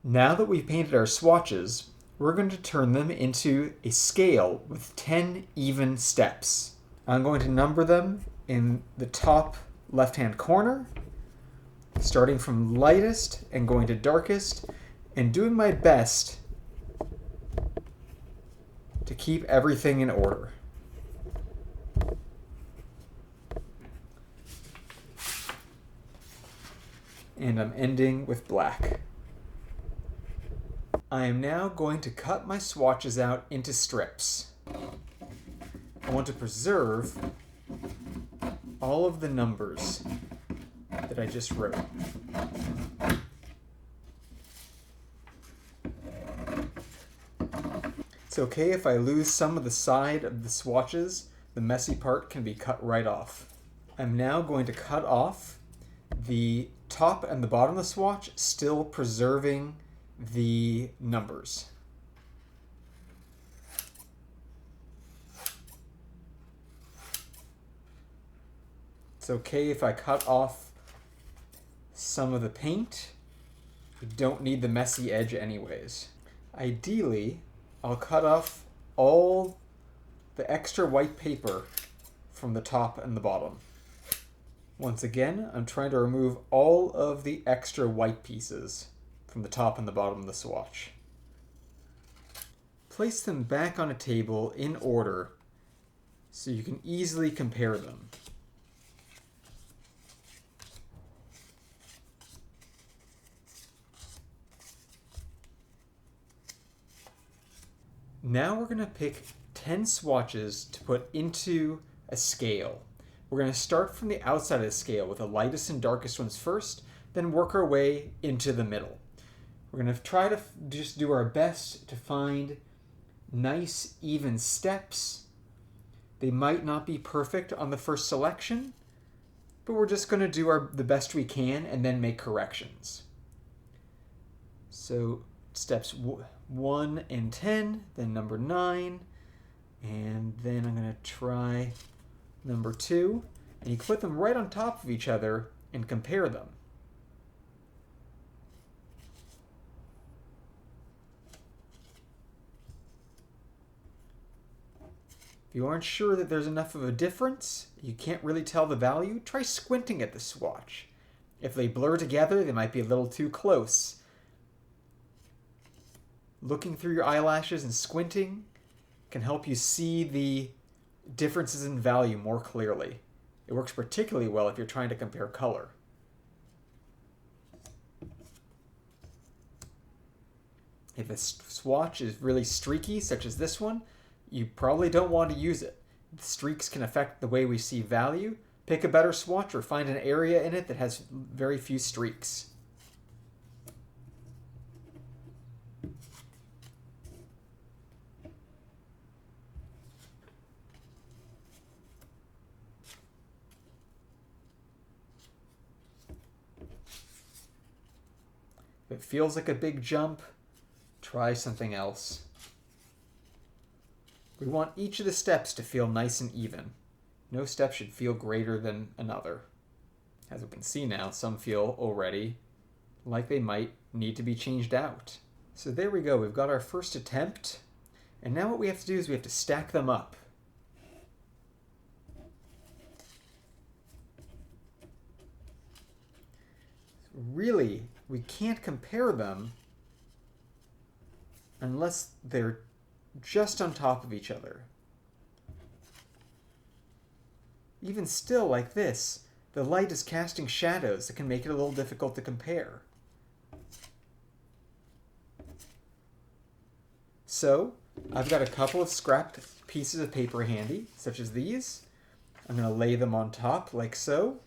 Now that we've painted our swatches, we're going to turn them into a scale with 10 even steps. I'm going to number them in the top left-hand corner, starting from lightest and going to darkest, and doing my best to keep everything in order. And I'm ending with black. I am now going to cut my swatches out into strips. I want to preserve all of the numbers that I just wrote. It's okay if I lose some of the side of the swatches. The messy part can be cut right off. I'm now going to cut off the top and the bottom of the swatch, still preserving the numbers. It's okay if I cut off some of the paint. We don't need the messy edge anyways. Ideally, I'll cut off all the extra white paper from the top and the bottom. Once again, I'm trying to remove all of the extra white pieces from the top and the bottom of the swatch. Place them back on a table in order so you can easily compare them. Now we're going to pick 10 swatches to put into a scale. We're going to start from the outside of the scale with the lightest and darkest ones first, then work our way into the middle. We're going to try to just do our best to find nice, even steps. They might not be perfect on the first selection, but we're just going to do the best we can and then make corrections. So steps 1 and 10, then number 9, and then I'm going to try number 2, and you put them right on top of each other and compare them. If you aren't sure that there's enough of a difference, you can't really tell the value, try squinting at the swatch. If they blur together, they might be a little too close. Looking through your eyelashes and squinting can help you see the differences in value more clearly. It works particularly well if you're trying to compare color. If a swatch is really streaky, such as this one, you probably don't want to use it. The streaks can affect the way we see value. Pick a better swatch or find an area in it that has very few streaks. If it feels like a big jump, try something else. We want each of the steps to feel nice and even. No step should feel greater than another. As we can see now, some feel already like they might need to be changed out. So there we go, we've got our first attempt. And now what we have to do is we have to stack them up. Really, we can't compare them unless they're just on top of each other. Even still, like this, the light is casting shadows that can make it a little difficult to compare. So, I've got a couple of scrapped pieces of paper handy, such as these. I'm going to lay them on top, like so.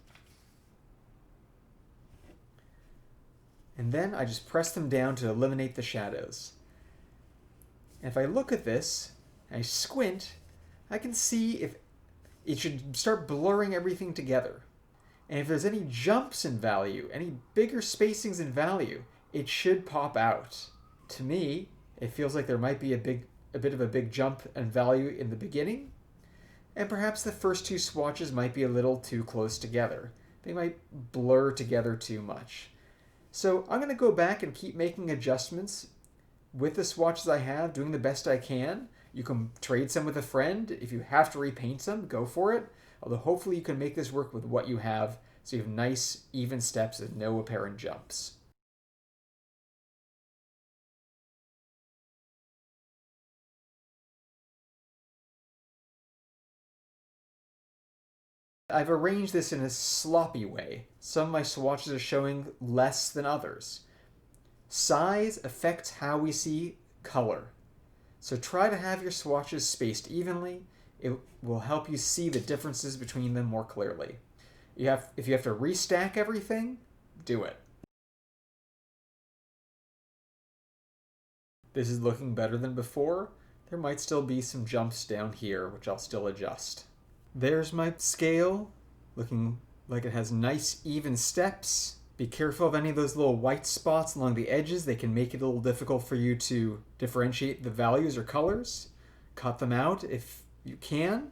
And then I just press them down to eliminate the shadows. And if I look at this, and I squint, I can see if it should start blurring everything together. And if there's any jumps in value, any bigger spacings in value, it should pop out. To me, it feels like there might be a bit of a big jump in value in the beginning, and perhaps the first two swatches might be a little too close together. They might blur together too much. So I'm going to go back and keep making adjustments with the swatches I have, doing the best I can. You can trade some with a friend. If you have to repaint some, go for it. Although hopefully you can make this work with what you have, so you have nice, even steps and no apparent jumps. I've arranged this in a sloppy way. Some of my swatches are showing less than others. Size affects how we see color. So try to have your swatches spaced evenly. It will help you see the differences between them more clearly. If you have to restack everything, do it. This is looking better than before. There might still be some jumps down here, which I'll still adjust. There's my scale, looking like it has nice even steps. Be careful of any of those little white spots along the edges. They can make it a little difficult for you to differentiate the values or colors. Cut them out if you can.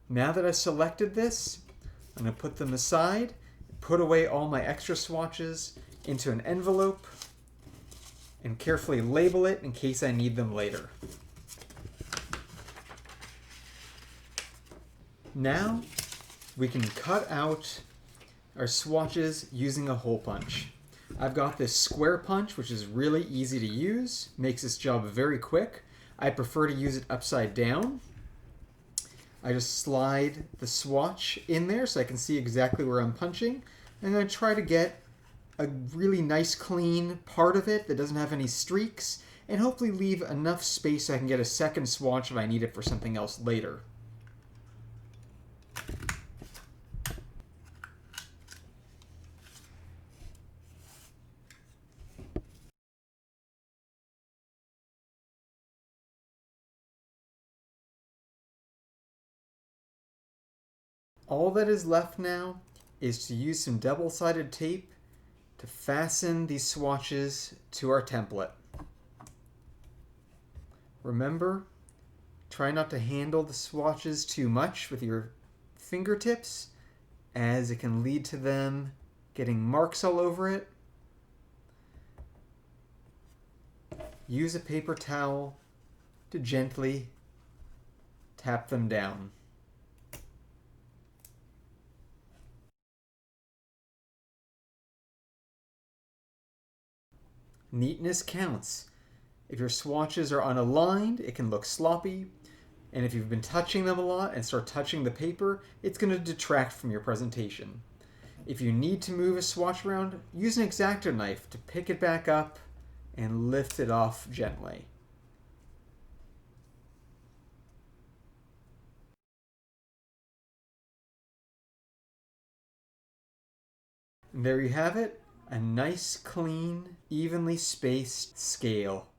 Now that I've selected this, I'm going to put them aside, put away all my extra swatches into an envelope, and carefully label it in case I need them later. Now we can cut out our swatches using a hole punch. I've got this square punch, which is really easy to use, makes this job very quick. I prefer to use it upside down. I just slide the swatch in there so I can see exactly where I'm punching. I'm going to try to get a really nice clean part of it that doesn't have any streaks, and hopefully leave enough space so I can get a second swatch if I need it for something else later. All that is left now is to use some double-sided tape to fasten these swatches to our template. Remember, try not to handle the swatches too much with your fingertips, as it can lead to them getting marks all over it. Use a paper towel to gently tap them down. Neatness counts. If your swatches are unaligned, it can look sloppy, and if you've been touching them a lot and start touching the paper, it's going to detract from your presentation. If you need to move a swatch around, use an X-Acto knife to pick it back up and lift it off gently. And there you have it, a nice, clean, evenly spaced scale.